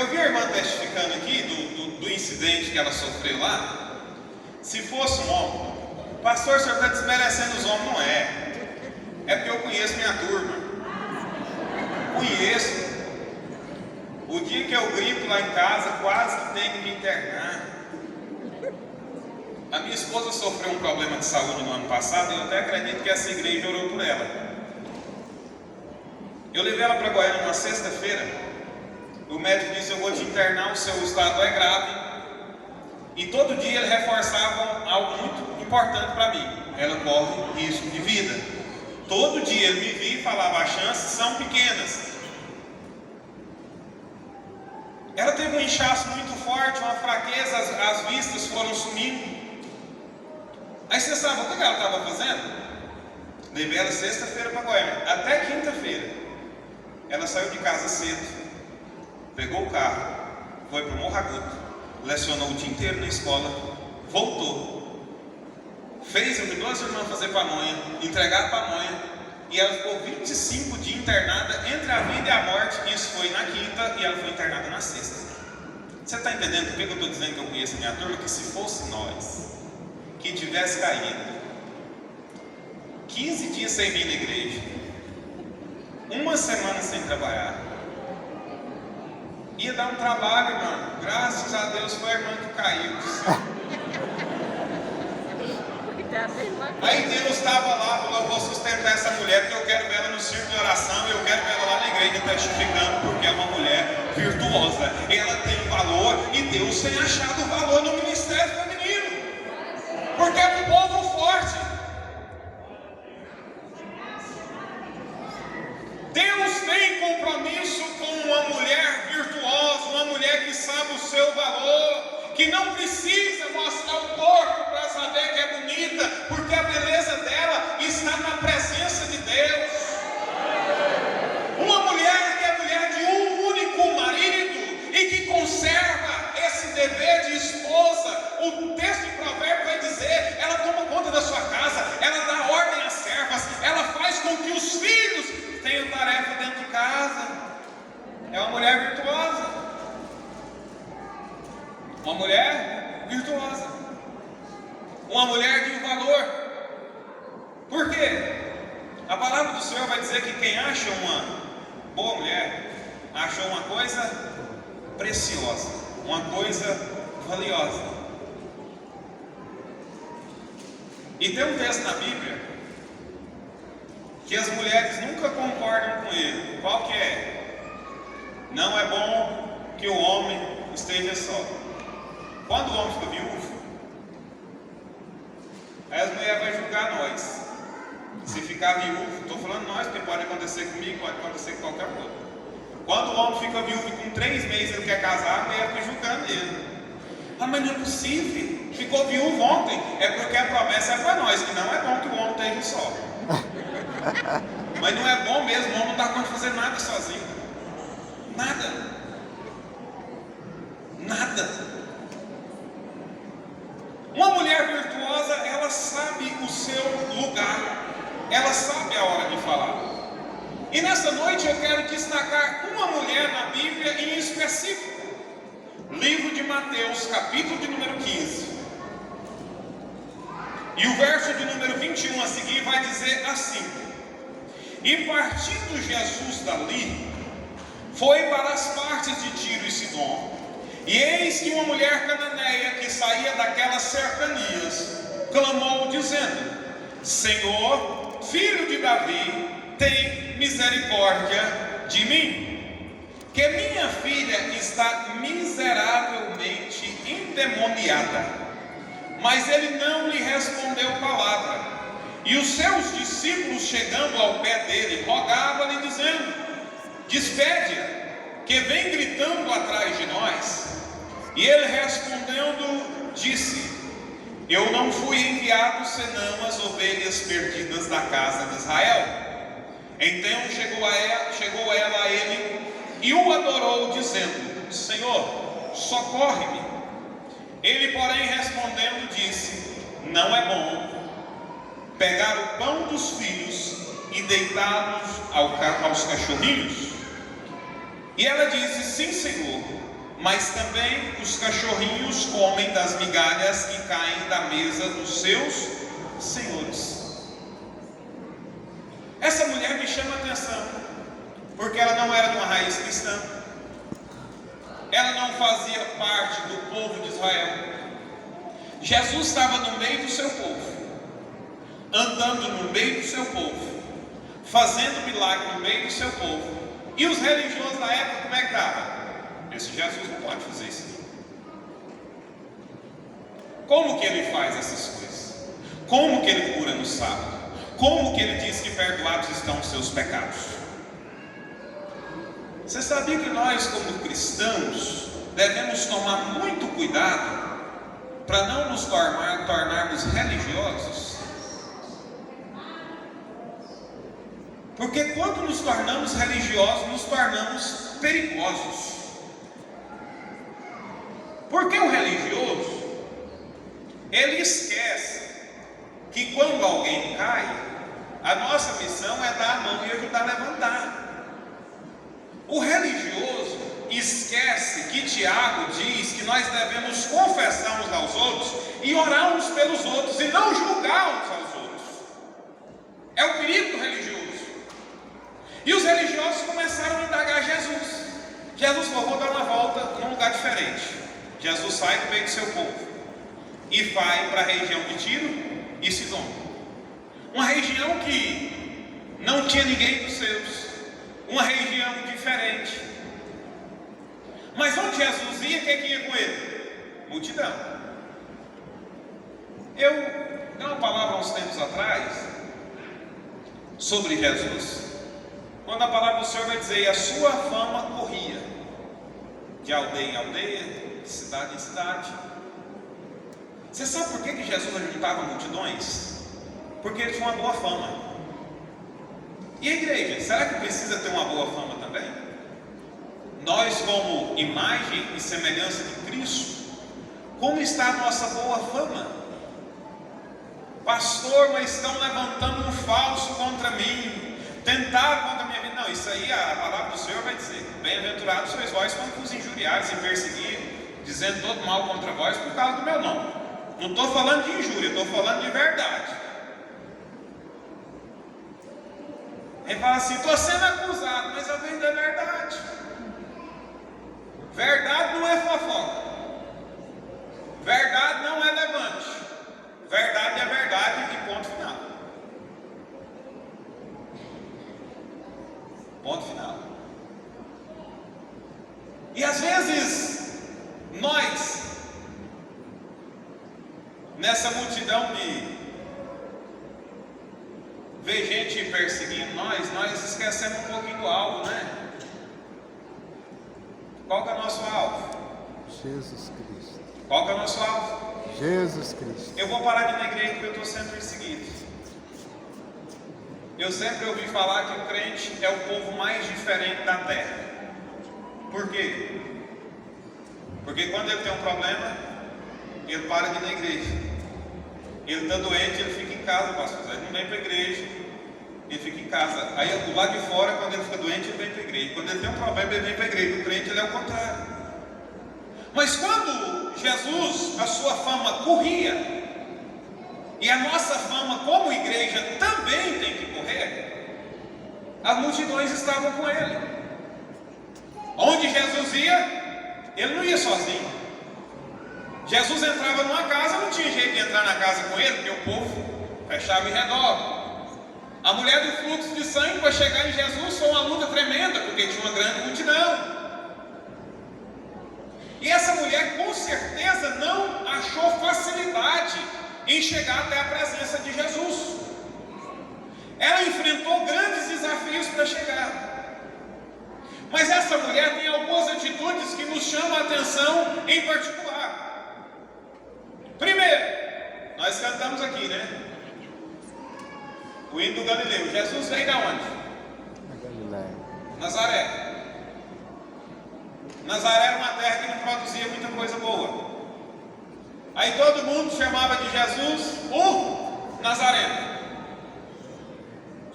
Eu vi a irmã testificando aqui do incidente que ela sofreu lá. Se fosse um homem, pastor, o senhor está desmerecendo os homens? Não é. É porque eu conheço minha turma. Conheço. O dia que eu gripo lá em casa, quase que tenho que me internar. A minha esposa sofreu um problema de saúde no ano passado e eu até acredito que essa igreja orou por ela. Eu levei ela para Goiânia numa sexta-feira. O médico disse: eu vou te internar, o seu estado é grave. E todo dia ele reforçava algo muito importante para mim: ela corre risco de vida. Todo dia ele me via e falava: as chances são pequenas. Ela teve um inchaço muito forte, uma fraqueza, as vistas foram sumindo. Aí você sabe o que ela estava fazendo? Levei ela sexta-feira para Goiânia. Até quinta-feira ela saiu de casa cedo, pegou o carro, foi para o Morro Agudo, lecionou o dia inteiro na escola, voltou, fez as duas irmãs fazer pamonha, entregar pamonha, e ela ficou 25 dias internada entre a vida e a morte. Isso foi na quinta e ela foi internada na sexta. Você está entendendo por que eu estou dizendo que eu conheço a minha turma? Que se fosse nós que tivesse caído 15 dias sem vir na igreja, uma semana sem trabalhar, ia dar um trabalho, irmão. Graças a Deus foi a irmã que caiu. Aí Deus estava lá, falou: eu vou sustentar essa mulher, porque eu quero ver ela no círculo de oração, eu quero ver ela lá na igreja testificando, porque é uma mulher virtuosa, ela tem valor, e Deus tem achado valor no ministério feminino, porque é um povo forte. Deus tem compromisso com uma mulher virtuosa, uma mulher que sabe o seu valor, que não precisa mostrar o corpo para saber que é bonita, porque a beleza dela está na presença de Deus. Uma mulher que é mulher de um único marido e que conserva esse dever de esposa. O texto de Provérbios vai dizer: ela toma conta da sua casa, ela dá ordem às servas, ela faz com que os filhos tenham tarefa dentro de casa. É uma mulher virtuosa. Uma mulher virtuosa, uma mulher de valor. Por quê? A palavra do Senhor vai dizer que quem acha uma boa mulher, achou uma coisa preciosa, uma coisa valiosa. E tem um texto na Bíblia que as mulheres nunca concordam com ele. Qual que é? Não é bom que o homem esteja só. Quando o homem fica viúvo, aí as mulheres vão julgar nós. Se ficar viúvo, estou falando nós, porque pode acontecer comigo, pode acontecer com qualquer outro. Quando o homem fica viúvo e com 3 meses ele quer casar, a mulher fica julgando ele. Ah, mas não é possível, ficou viúvo ontem. É porque a promessa é para nós, que não é bom que o homem esteja só. Mas não é bom mesmo, o homem não dá conta de fazer nada sozinho. Nada. Nada. Uma mulher virtuosa, ela sabe o seu lugar, ela sabe a hora de falar. E nessa noite eu quero destacar uma mulher na Bíblia em específico. Livro de Mateus, capítulo de número 15. E o verso de número 21 a seguir vai dizer assim: e partindo Jesus dali, foi para as partes de Tiro e Sidom. E eis que uma mulher cananeia que saía daquelas cercanias clamou dizendo: Senhor, filho de Davi, tem misericórdia de mim, que minha filha está miseravelmente endemoniada. Mas ele não lhe respondeu palavra. E os seus discípulos, chegando ao pé dele, rogavam-lhe dizendo: despede-a, que vem gritando atrás de nós. E ele respondendo disse: eu não fui enviado senão as ovelhas perdidas da casa de Israel. Então chegou ela a ele e o adorou, dizendo: Senhor, socorre-me. Ele, porém, respondendo disse: não é bom pegar o pão dos filhos e deitá-los aos cachorrinhos. E ela disse: sim, Senhor, mas também os cachorrinhos comem das migalhas que caem da mesa dos seus senhores. Essa mulher me chama a atenção, porque ela não era de uma raiz cristã, ela não fazia parte do povo de Israel. Jesus estava no meio do seu povo, andando no meio do seu povo, fazendo milagre no meio do seu povo. E os religiosos da época, como é que estavam? Esse Jesus não pode fazer isso aqui. Como que ele faz essas coisas? Como que ele cura no sábado? Como que ele diz que perdoados estão os seus pecados? Você sabia que nós, como cristãos, devemos tomar muito cuidado para não nos tornarmos religiosos? Porque quando nos tornamos religiosos, nos tornamos perigosos. Porque o religioso, ele esquece que quando alguém cai, a nossa missão é dar a mão e ajudar a levantar. O religioso esquece que Tiago diz que nós devemos confessar uns aos outros e orar uns pelos outros e não julgar uns aos outros. É o perigo do religioso. E os religiosos começaram a indagar Jesus. Jesus falou: vou dar uma volta num lugar diferente. Jesus sai do meio do seu povo e vai para a região de Tiro e Sidom, uma região que não tinha ninguém dos seus, uma região diferente. Mas onde Jesus ia, quem que ia com ele? Multidão. Eu dei uma palavra há uns tempos atrás sobre Jesus, quando a palavra do Senhor vai dizer: a sua fama corria de aldeia em aldeia, de cidade em cidade. Você sabe por que Jesus ajuntava multidões? Porque ele tinha uma boa fama. E a igreja, será que precisa ter uma boa fama também? Nós, como imagem e semelhança de Cristo, como está a nossa boa fama? Pastor, mas estão levantando um falso contra mim, tentaram contra a minha vida. Não, isso aí a palavra do Senhor vai dizer: bem-aventurados sois vós quando vos injuriares e perseguirem, dizendo todo mal contra vós por causa do meu nome. Não estou falando de injúria, estou falando de verdade. Ele fala assim: estou sendo acusado, mas a vida é verdade. Verdade não é fofoca, verdade não é levante, verdade é verdade e ponto final. Ponto final. E às vezes nós, nessa multidão de ver gente perseguindo nós esquecemos um pouquinho do alvo, né? Qual que é o nosso alvo? Jesus Cristo. Qual que é o nosso alvo? Jesus Cristo. Eu vou parar de ir na igreja porque eu estou sendo perseguido. Eu sempre ouvi falar que o crente é o povo mais diferente da terra. Por quê? Porque quando ele tem um problema, ele para de ir na igreja. Ele está doente, ele fica em casa, pastor. Ele não vem para a igreja, ele fica em casa. Aí do lado de fora, quando ele fica doente, ele vem para a igreja. Quando ele tem um problema, ele vem para a igreja. O crente, ele é o contrário. Mas quando Jesus, a sua fama corria, e a nossa fama como igreja também tem que correr, as multidões estavam com ele. Onde Jesus ia, ele não ia sozinho. Jesus entrava numa casa, não tinha jeito de entrar na casa com ele, porque o povo fechava em redor. A mulher do fluxo de sangue, para chegar em Jesus, foi uma luta tremenda, porque tinha uma grande multidão. E essa mulher com certeza não achou facilidade em chegar até a presença de Jesus. Ela enfrentou grandes desafios para chegar. Mas essa mulher tem algumas atitudes que nos chamam a atenção em particular. Primeiro, nós cantamos aqui, né? O hino do Galileu. Jesus veio de onde? Galileia. Nazaré. Nazaré era uma terra que não produzia muita coisa boa. Aí todo mundo chamava de Jesus o Nazareno.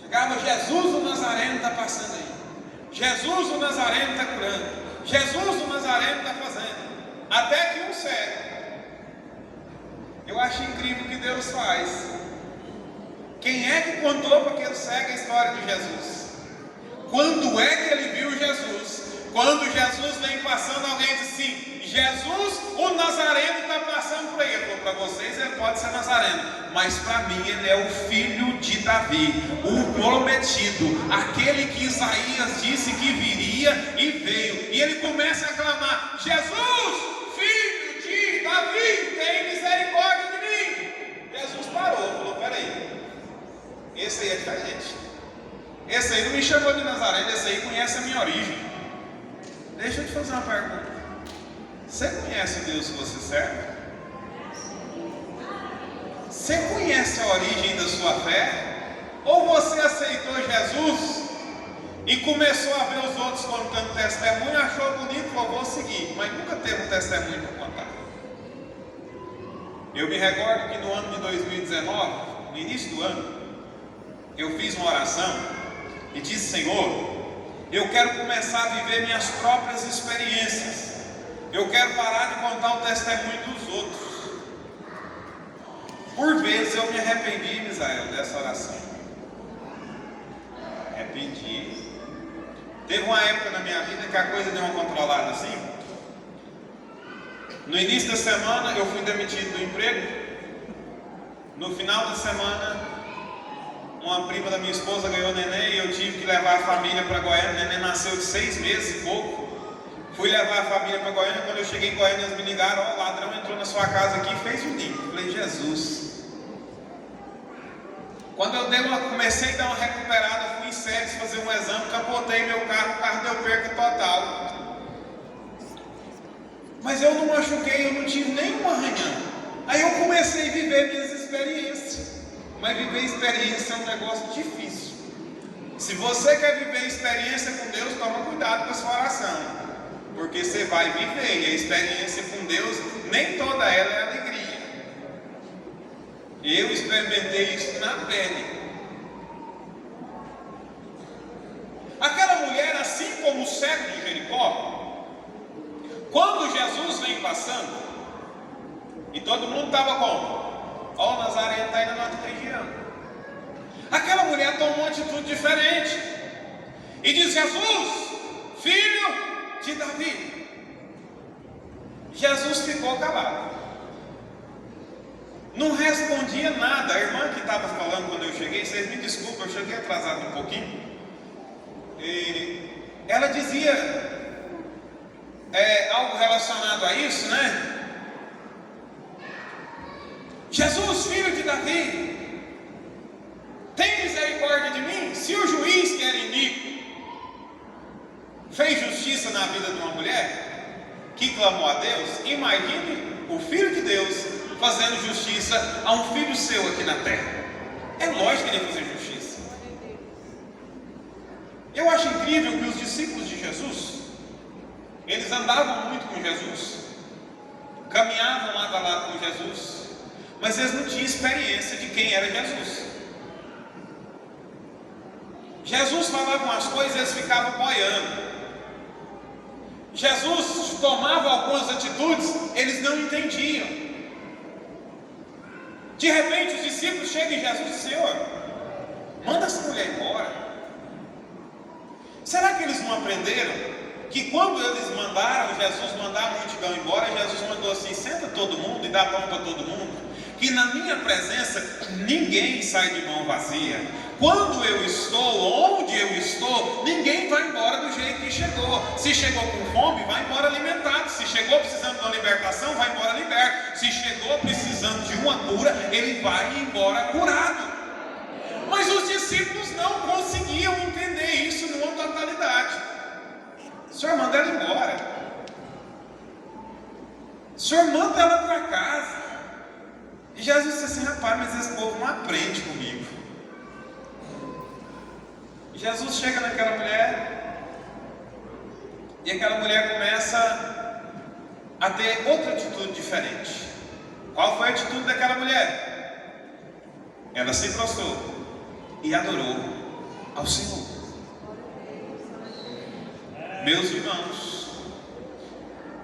Chegava: Jesus o Nazareno está passando aí. Jesus o Nazareno está curando. Jesus do Nazareno está fazendo. Até que um cego. Eu acho incrível o que Deus faz. Quem é que contou para aquele cego a história de Jesus? Quando é que ele viu Jesus? Quando Jesus vem passando, alguém diz assim: Jesus, o Nazareno, está passando por aí. Ele falou: para vocês ele pode ser Nazareno, mas para mim ele é o filho de Davi, o prometido, aquele que Isaías disse que viria e veio. E ele começa a clamar: Jesus, filho de Davi, tem misericórdia de mim. Jesus parou, falou: peraí, esse aí é diferente. Esse aí não me chamou de Nazareno, esse aí conhece a minha origem. Deixa eu te fazer uma pergunta. Você conhece o Deus que você serve? Você conhece a origem da sua fé? Ou você aceitou Jesus e começou a ver os outros contando testemunho, achou bonito, falou: vou seguir, mas nunca teve um testemunho para contar? Eu me recordo que no ano de 2019, no início do ano, eu fiz uma oração e disse: Senhor, eu quero começar a viver minhas próprias experiências. Eu quero parar de contar o testemunho dos outros. Por vezes eu me arrependi, Misael, dessa oração. Arrependi. Teve uma época na minha vida que a coisa deu uma controlada assim. No início da semana eu fui demitido do emprego. No final da semana, uma prima da minha esposa ganhou neném e eu tive que levar a família para Goiânia. O neném nasceu de 6 meses e pouco. Fui levar a família para Goiânia. Quando eu cheguei em Goiânia, eles me ligaram: ó, o ladrão entrou na sua casa aqui e fez um ninho. Eu falei: Jesus. Quando eu comecei a dar uma recuperada, fui em Ceres fazer um exame, capotei meu carro, o carro deu perca total. Mas eu não machuquei, eu não tive nenhum arranhão. Aí eu comecei a viver minhas experiências. Mas viver experiência é um negócio difícil. Se você quer viver experiência com Deus, toma cuidado com a sua oração. Porque você vai viver, e a experiência com Deus, nem toda ela é alegria. Eu experimentei isso na pele. Aquela mulher, assim como o cego de Jericó, quando Jesus vem passando, e todo mundo estava como? Ó, o Nazareno está aí na nossa região. Aquela mulher tomou uma atitude diferente e diz: Jesus, filho de Davi. Jesus ficou calado, não respondia nada. A irmã que estava falando quando eu cheguei, vocês me desculpem, eu cheguei atrasado um pouquinho, e ela dizia algo relacionado a isso, né? Jesus, filho de Davi, tem misericórdia de mim. Se o juiz, que era iníquo, fez justiça na vida de uma mulher que clamou a Deus, imagine o Filho de Deus fazendo justiça a um filho seu aqui na terra. É lógico que ele ia fazer justiça. Eu acho incrível que os discípulos de Jesus, eles andavam muito com Jesus, caminhavam lado a lado com Jesus, mas eles não tinham experiência de quem era Jesus. Jesus falava umas coisas e eles ficavam boiando. Jesus tomava algumas atitudes, eles não entendiam. De repente os discípulos chegam em Jesus e dizem: Senhor, manda essa mulher embora. Será que eles não aprenderam que quando eles mandaram Jesus mandar a multidão embora, Jesus mandou assim: senta todo mundo e dá pão para todo mundo, que na minha presença ninguém sai de mão vazia. Quando eu estou, onde eu estou, ninguém vai embora do jeito que chegou. Se chegou com fome, vai embora alimentado. Se chegou precisando de uma libertação, vai embora liberto. Se chegou precisando de uma cura, ele vai embora curado. Mas os discípulos não conseguiam entender isso numa totalidade. O Senhor manda ela embora. O Senhor manda ela para casa. E Jesus disse assim: rapaz, mas esse povo não aprende comigo. Jesus chega naquela mulher, e aquela mulher começa a ter outra atitude diferente. Qual foi a atitude daquela mulher? Ela se prostrou e adorou ao Senhor. Meus irmãos,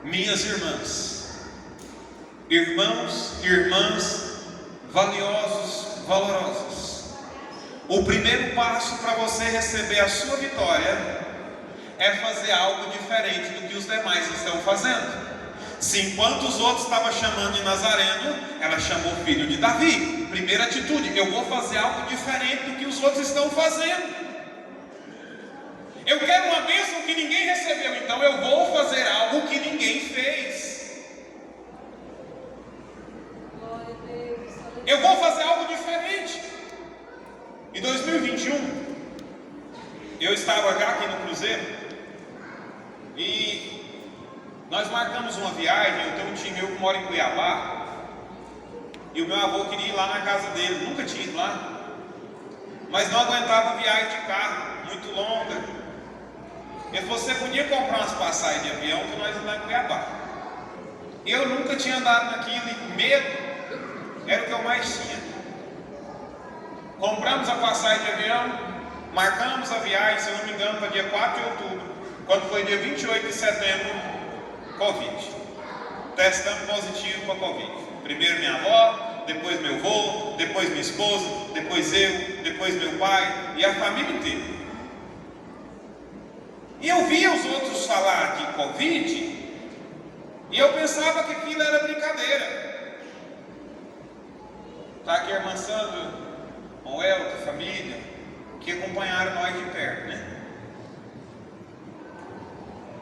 minhas irmãs, irmãos e irmãs valiosos, valorosos, o primeiro passo para você receber a sua vitória é fazer algo diferente do que os demais estão fazendo. Se enquanto os outros estavam chamando de Nazareno, ela chamou filho de Davi. Primeira atitude: eu vou fazer algo diferente do que os outros estão fazendo. Eu quero uma bênção que ninguém recebeu, então eu vou fazer algo que ninguém fez. Eu vou fazer algo diferente. Em 2021, eu estava já aqui no Cruzeiro e nós marcamos uma viagem. Eu tenho um time meu que mora em Cuiabá e o meu avô queria ir lá na casa dele, nunca tinha ido lá, mas não aguentava a viagem de carro, muito longa. Ele falou: você podia comprar umas passagens de avião que nós íamos lá em Cuiabá. Eu nunca tinha andado naquilo e medo era o que eu mais tinha. Compramos a passagem de avião, marcamos a viagem, se eu não me engano, para dia 4 de outubro. Quando foi dia 28 de setembro, Covid. Testando positivo para Covid. Primeiro minha avó, depois meu avô, depois minha esposa, depois eu, depois meu pai e a família inteira. E eu via os outros falar de Covid e eu pensava que aquilo era brincadeira. Está aqui a irmã Sandra, o Elton, a família, que acompanharam nós de perto, né?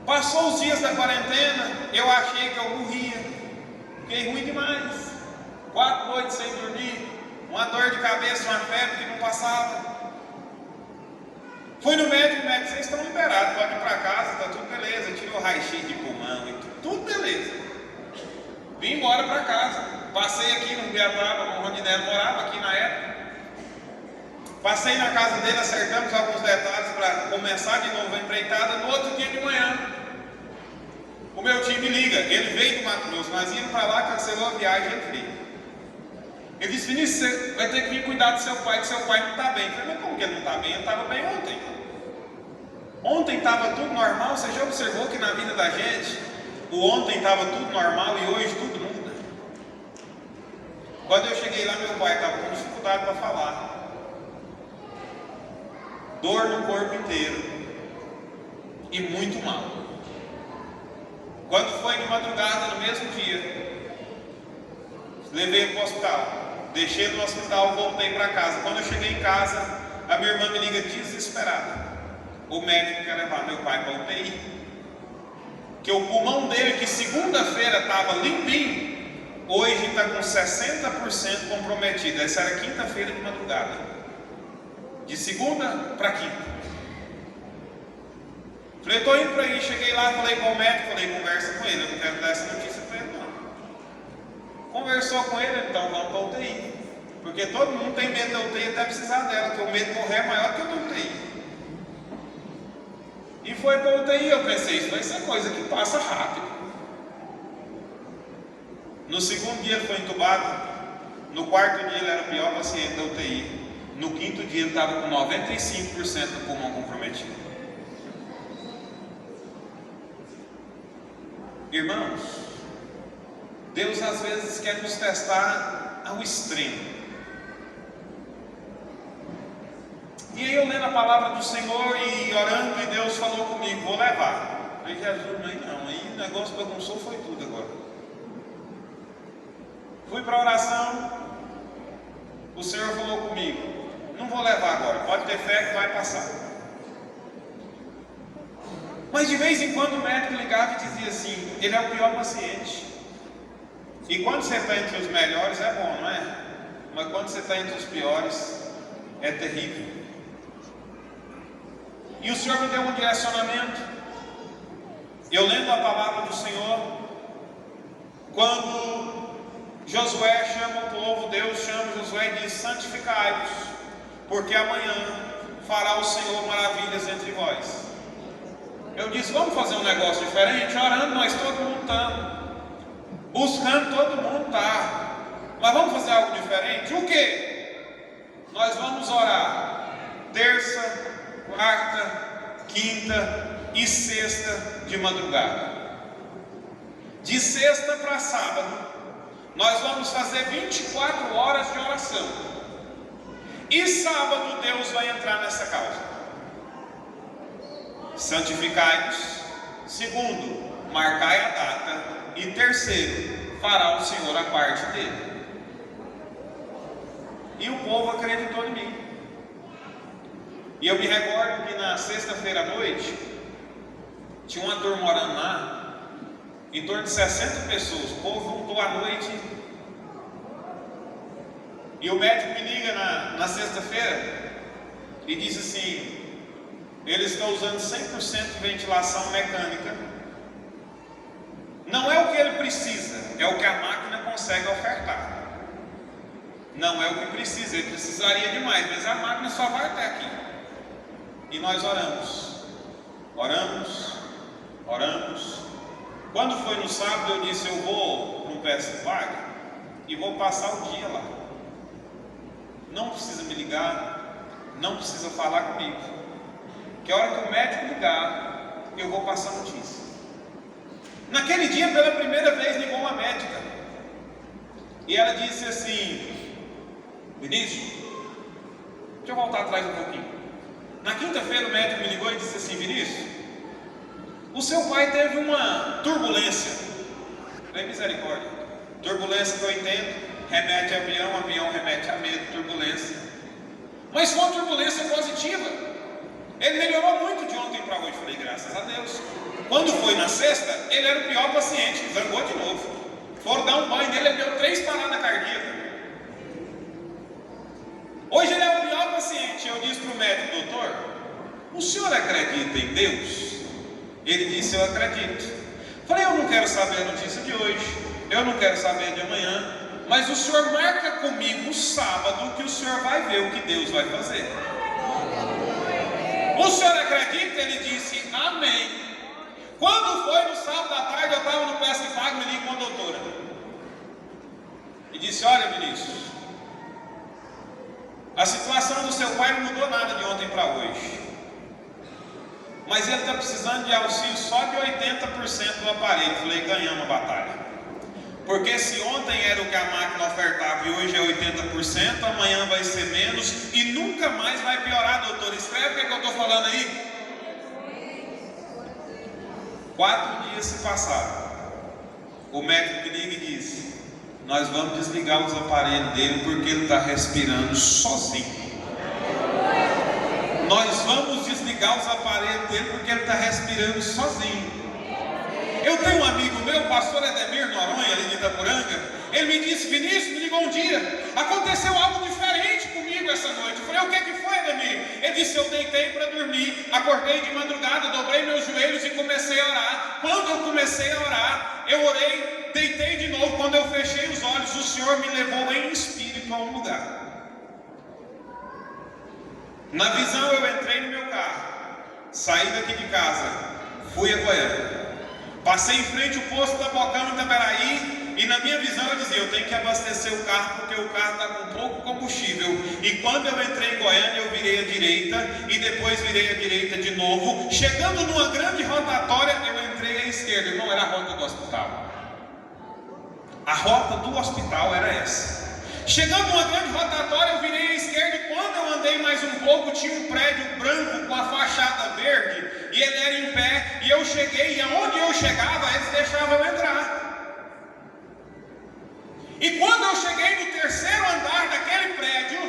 Passou os dias da quarentena, eu achei que eu morria. Fiquei ruim demais. 4 noites sem dormir, uma dor de cabeça, uma febre que não passava. Fui no médico, o médico: vocês estão liberados, pode ir para casa, está tudo beleza. Tirou o raio-x de pulmão e tudo beleza. Vim embora para casa. Passei aqui no Beataba, onde Nelo morava, aqui na época. Passei na casa dele, acertamos alguns detalhes para começar de novo a empreitada. No outro dia de manhã, o meu time liga. Ele veio do Mato Grosso, nós íamos para lá, cancelou a viagem, ele veio. Ele disse: Vinícius, você vai ter que vir cuidar do seu pai, que seu pai não está bem. Eu falei: mas como que ele não está bem? Ele estava bem ontem. Ontem estava tudo normal. Você já observou que na vida da gente, o ontem estava tudo normal e hoje tudo muda? Quando eu cheguei lá, meu pai estava com dificuldade para falar. Dor no corpo inteiro e muito mal. Quando foi de madrugada, no mesmo dia, levei ele para o hospital. Deixei ele no hospital, voltei para casa. Quando eu cheguei em casa, a minha irmã me liga desesperada. O médico quer levar meu pai para a UTI. Que o pulmão dele, que segunda-feira estava limpinho, hoje está com 60% comprometido. Essa era quinta-feira de madrugada. De segunda para quinta. Falei: estou indo para aí. Cheguei lá, falei com o médico, falei: conversa com ele, eu não quero dar essa notícia para ele não. Conversou com ele: então vamos para a UTI. Porque todo mundo tem medo da UTI até precisar dela, porque o medo de morrer é maior que o da UTI. E foi para a UTI. Eu pensei: isso vai ser coisa que passa rápido. No segundo dia ele foi entubado. No quarto dia ele era o pior paciente da UTI. No quinto dia ele estava com 95% do pulmão comprometido. Irmãos, Deus às vezes quer nos testar ao extremo. E aí eu lendo a palavra do Senhor e orando, e Deus falou comigo: vou levar. Aí Jesus: não, aí o negócio bagunçou, foi tudo agora. Fui para a oração, o Senhor falou comigo: não vou levar agora, pode ter fé que vai passar. Mas de vez em quando o médico ligava e dizia assim: ele é o pior paciente. E quando você está entre os melhores é bom, não é? Mas quando você está entre os piores é terrível. E o Senhor me deu um direcionamento. Eu lendo a palavra do Senhor, quando Josué chama o povo, Deus chama Josué e diz: santificai-vos, porque amanhã fará o Senhor maravilhas entre vós. Eu disse: vamos fazer um negócio diferente? Orando, nós todo mundo estamos. Buscando, todo mundo está. Mas vamos fazer algo diferente? O quê? Nós vamos orar terça, quarta, quinta e sexta de madrugada. De sexta para sábado, nós vamos fazer 24 horas de oração. E sábado Deus vai entrar nessa causa. Santificai-vos. Segundo, marcai a data. E terceiro, fará o Senhor a parte dele. E o povo acreditou em mim. E eu me recordo que na sexta-feira à noite, tinha uma turma orando lá, em torno de 60 pessoas. O povo juntou à noite. E o médico me liga na sexta-feira e diz assim: eles estão usando 100% de ventilação mecânica. Não é o que ele precisa, é o que a máquina consegue ofertar. Não é o que precisa, ele precisaria de mais, mas a máquina só vai até aqui. E nós oramos. Quando foi no sábado, eu disse: eu vou no PS Vaga e vou passar o dia lá. Não precisa me ligar, não precisa falar comigo, que a hora que o médico ligar, eu vou passar notícia. Naquele dia, pela primeira vez, ligou uma médica e ela disse assim: Vinícius, deixa eu voltar atrás um pouquinho. Na quinta-feira o médico me ligou e disse assim: Vinícius, o seu pai teve uma turbulência. Falei: misericórdia. Turbulência que eu entendo, remete a avião, avião remete a medo, turbulência. Mas foi uma turbulência positiva. Ele melhorou muito de ontem para hoje. Falei: graças a Deus. Quando foi na sexta, ele era o pior paciente, zangou de novo. Foram dar um banho nele, ele deu 3 paradas cardíacas. Hoje ele é o pior paciente. Eu disse para o médico: doutor, o senhor acredita em Deus? Ele disse: eu acredito. Falei: eu não quero saber a notícia de hoje, eu não quero saber de amanhã, mas o senhor marca comigo o sábado, que o senhor vai ver o que Deus vai fazer. O senhor acredita? Ele disse: amém. Quando foi no sábado à tarde, eu estava no PS Pago, me ligou com a doutora e disse: olha, Vinícius, a situação do seu pai não mudou nada de ontem para hoje, mas ele está precisando de auxílio só de 80% do aparelho. Falei: ganhamos a batalha. Porque se ontem era o que a máquina ofertava e hoje é 80%, amanhã vai ser menos e nunca mais vai piorar, doutor. Escreve o que eu estou falando aí. 4 dias se passaram. O médico me liga e diz: nós vamos desligar os aparelhos dele porque ele está respirando sozinho. Nós vamos desligar os aparelhos dele porque ele está respirando sozinho. Eu tenho um amigo meu, o pastor Edemir Noronha, ali de Itaporanga. Ele me disse: Vinícius, me ligou um dia, aconteceu algo diferente comigo essa noite. Eu falei: o que foi, Edemir? Ele disse: eu deitei para dormir, acordei de madrugada, dobrei meus joelhos e comecei a orar. Quando eu comecei a orar, eu orei, deitei de novo. Quando eu fechei os olhos, o Senhor me levou em espírito a um lugar. Na visão eu entrei no meu carro, saí daqui de casa, fui a Goiânia. Passei em frente ao posto da Bocão em Itaberaí, e na minha visão eu dizia: eu tenho que abastecer o carro porque o carro está com pouco combustível. E quando eu entrei em Goiânia, eu virei à direita e depois virei à direita de novo. Chegando numa grande rotatória, eu entrei à esquerda. Não era a rota do hospital. A rota do hospital era essa. Chegando numa grande rotatória, eu virei à esquerda e quando eu andei mais um pouco, tinha um prédio branco com a fachada verde e ele era em pé, e eu cheguei, e aonde eu chegava, eles deixavam eu entrar. E quando eu cheguei no terceiro andar daquele prédio,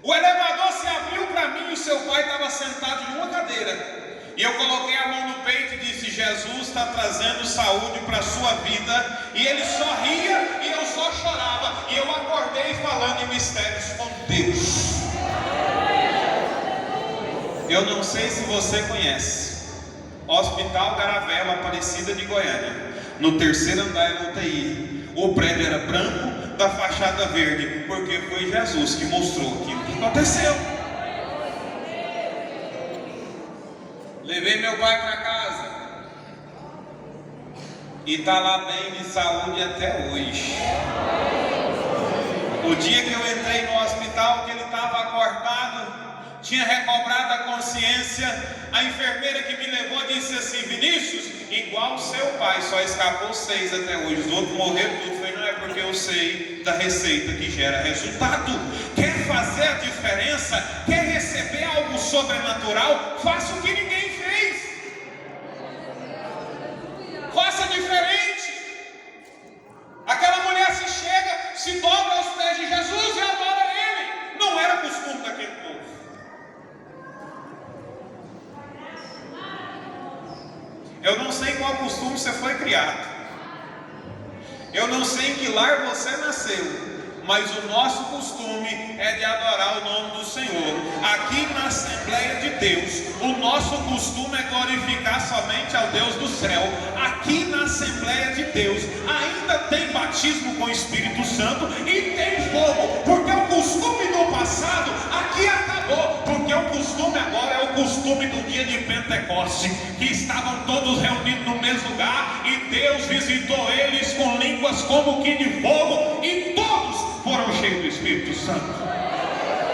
o elevador se abriu para mim e o seu pai estava sentado em uma cadeira. E eu coloquei a mão no peito e disse: Jesus está trazendo saúde para a sua vida. E ele só ria e eu só chorava. E eu acordei falando em mistérios com Deus. Eu não sei se você conhece Hospital Garavela, Aparecida de Goiânia. No terceiro andar era UTI. O prédio era branco, da fachada verde, porque foi Jesus que mostrou aquilo que aconteceu. Levei meu pai para casa e está lá bem de saúde até hoje. O dia que eu entrei no hospital, que ele estava acordado, tinha recobrado a consciência, a enfermeira que me levou disse assim: Vinícius, igual igual o seu pai, só escapou 6 até hoje, os outros morreram tudo. Eu falei, não é porque eu sei da receita que gera resultado. Quer fazer a diferença? Quer receber algo sobrenatural? Faça o que ninguém fez. Faça diferente. Aquela mulher se dobra aos pés de Jesus e adora Ele. Não era costume daquele povo. Eu não sei qual costume você foi criado. Eu não sei em que lar você nasceu. Mas o nosso costume é de adorar o nome do Senhor. Aqui na Assembleia de Deus, o nosso costume é glorificar somente ao Deus do céu. Aqui na Assembleia de Deus, ainda tem batismo com o Espírito Santo e tem fogo. Porque o costume do passado aqui acabou. Porque o costume agora é o costume do dia de Pentecoste, que estavam todos reunidos no mesmo lugar e Deus visitou eles com línguas como que de fogo e todos foram cheios do Espírito Santo.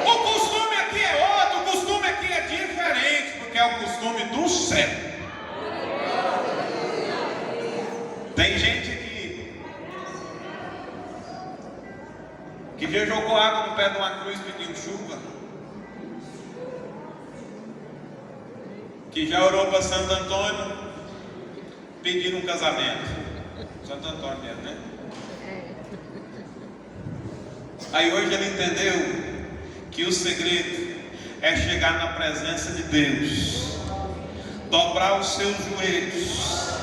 O costume aqui é outro, o costume aqui é diferente, porque é o costume do céu. Tem gente aqui que já jogou água no pé de uma cruz pedindo chuva, que já orou para Santo Antônio pedindo um casamento. Santo Antônio mesmo, né? Aí hoje ele entendeu que o segredo é chegar na presença de Deus, dobrar os seus joelhos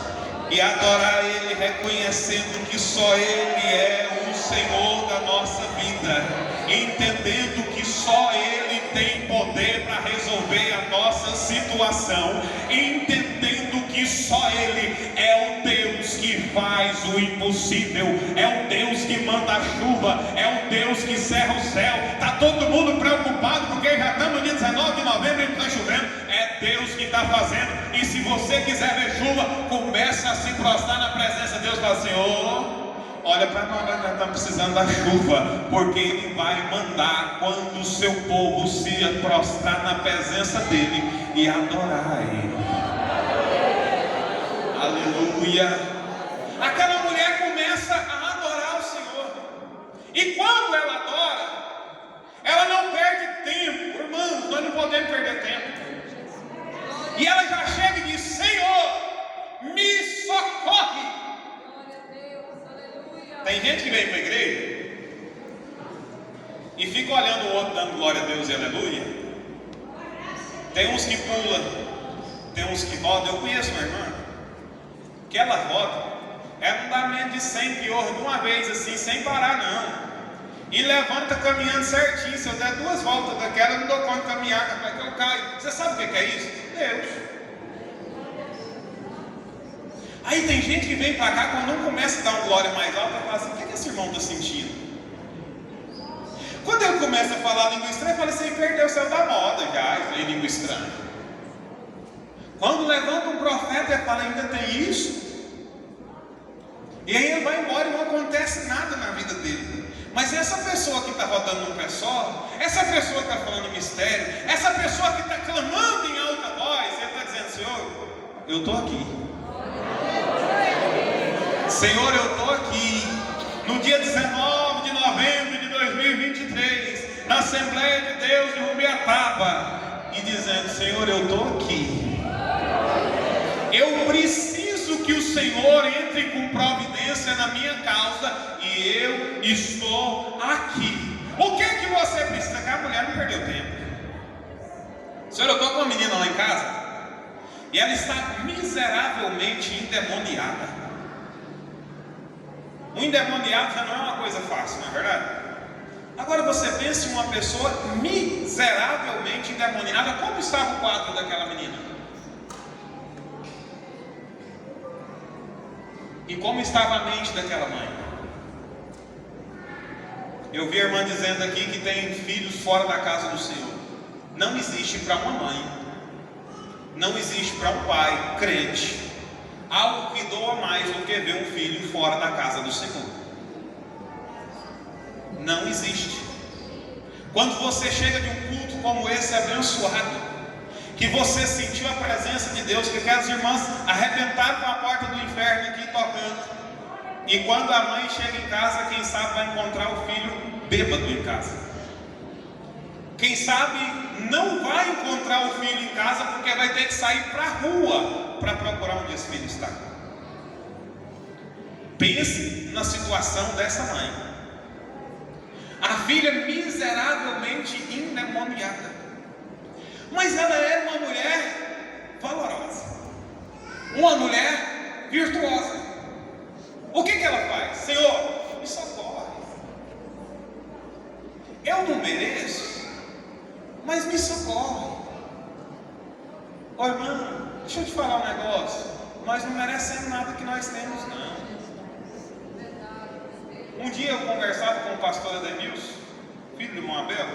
e adorar Ele, reconhecendo que só Ele é o Senhor da nossa vida, entendendo que só Ele tem poder para resolver a nossa situação, entendendo que só Ele é o Deus que faz o impossível, é o Deus que manda a chuva, é o Deus que cerra o céu. Está todo mundo preocupado porque já estamos no dia 19 de novembro e não está chovendo. É Deus que está fazendo. E se você quiser ver chuva, começa a se prostrar na presença de Deus e fala, Senhor, olha para nós, nós estamos precisando da chuva, porque Ele vai mandar quando o seu povo se prostrar na presença dEle e adorar Ele. Aleluia. Aquela mulher começa a adorar o Senhor, e quando ela adora, ela não perde tempo. Irmão, nós não podemos perder tempo. E ela já chega e diz, Senhor, me socorre. Tem gente que vem para a igreja e fica olhando o outro dando glória a Deus e aleluia. Tem uns que pulam, tem uns que rodam. Eu conheço uma irmã que ela roda, ela não dá menos de 100 pior de uma vez assim, sem parar não. E levanta caminhando certinho. Se eu der 2 voltas daquela, eu não dou conta de caminhar, capaz que eu caio. Você sabe o que é isso? Deus. Aí tem gente que vem para cá, quando não começa a dar uma glória mais alta, fala assim, o que esse irmão está sentindo? Quando ele começa a falar língua estranha, fala assim, perdeu o céu da moda já, em língua estranha. Quando levanta um profeta, ele fala, ainda tem isso? E aí ele vai embora e não acontece nada na vida dele. Mas essa pessoa que está rodando num pé só, essa pessoa que está falando em mistério, essa pessoa que está clamando em alta voz, ele está dizendo, Senhor, eu estou aqui. Senhor, eu estou aqui, no dia 19 de novembro de 2023, na Assembleia de Deus de Rubiataba, e dizendo, Senhor, eu estou aqui. Eu preciso que o Senhor entre com providência na minha causa, e eu estou aqui. O que é que você precisa? Que a mulher não perdeu tempo. Senhor, eu estou com uma menina lá em casa, e ela está miseravelmente endemoniada. Um endemoniado já não é uma coisa fácil, não é verdade? Agora você pensa em uma pessoa miseravelmente endemoniada. Como estava o quadro daquela menina? E como estava a mente daquela mãe? Eu vi a irmã dizendo aqui que tem filhos fora da casa do Senhor. Não existe para uma mãe, não existe para um pai crente algo que doa mais do que ver um filho fora da casa do Senhor. Não existe. Quando você chega de um culto como esse abençoado, que você sentiu a presença de Deus, que aquelas irmãs arrebentaram com a porta do E quando a mãe chega em casa, quem sabe vai encontrar o filho bêbado em casa. Quem sabe não vai encontrar o filho em casa porque vai ter que sair para a rua para procurar onde esse filho está. Pense na situação dessa mãe. A filha miseravelmente endemoniada. Mas ela era uma mulher valorosa. Uma mulher virtuosa. O que ela faz? Senhor, me socorre. Eu não mereço, mas me socorre. Ô irmão, deixa eu te falar um negócio. Nós não merecemos nada que nós temos, não. Um dia eu conversava com o pastor Ademilson, filho do irmão Abel.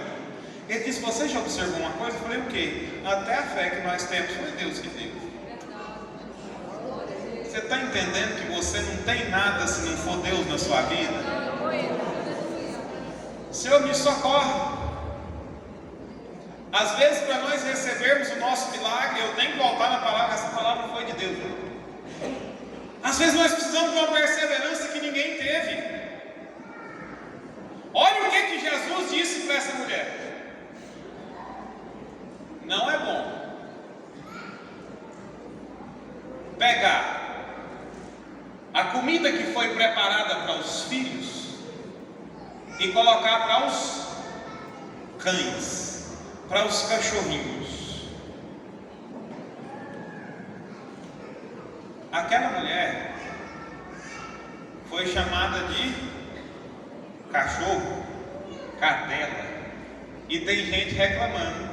Ele disse: você já observou uma coisa? Eu falei: o quê? Até a fé que nós temos foi Deus que deu. Você está entendendo que você não tem nada se não for Deus na sua vida? Senhor, me socorre. Às vezes, para nós recebermos o nosso milagre, eu tenho que voltar na palavra, essa palavra foi de Deus. Às vezes nós precisamos de uma perseverança que ninguém teve. Olha o que Jesus disse para essa mulher: não é bom pegar a comida que foi preparada para os filhos e colocar para os cães, para os cachorrinhos. Aquela mulher foi chamada de cachorro, cadela, e tem gente reclamando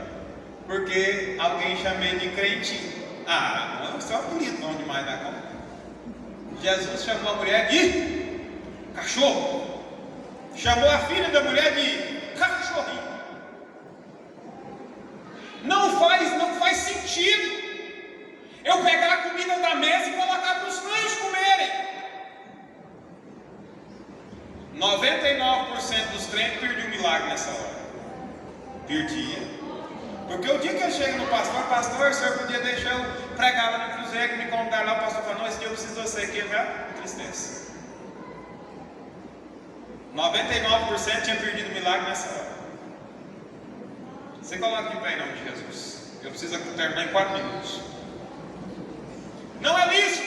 porque alguém chamei de crentinho. Não, isso é um apelido bom demais da conta. Jesus chamou a mulher de cachorro, chamou a filha da mulher de cachorrinho. Não faz sentido eu pegar a comida da mesa e colocar para os cães comerem. 99% dos crentes perdiam o milagre nessa hora. Perdia. Porque o dia que eu chego no pastor, o senhor podia deixar eu pregar lá no cruzeiro, que me convidar lá, o pastor falou: não, esse dia eu preciso de você aqui, já tristeza. 99% tinha perdido o milagre nessa hora. Você coloca de pé em nome de Jesus. Eu preciso terminar em 4 minutos. Não é lícito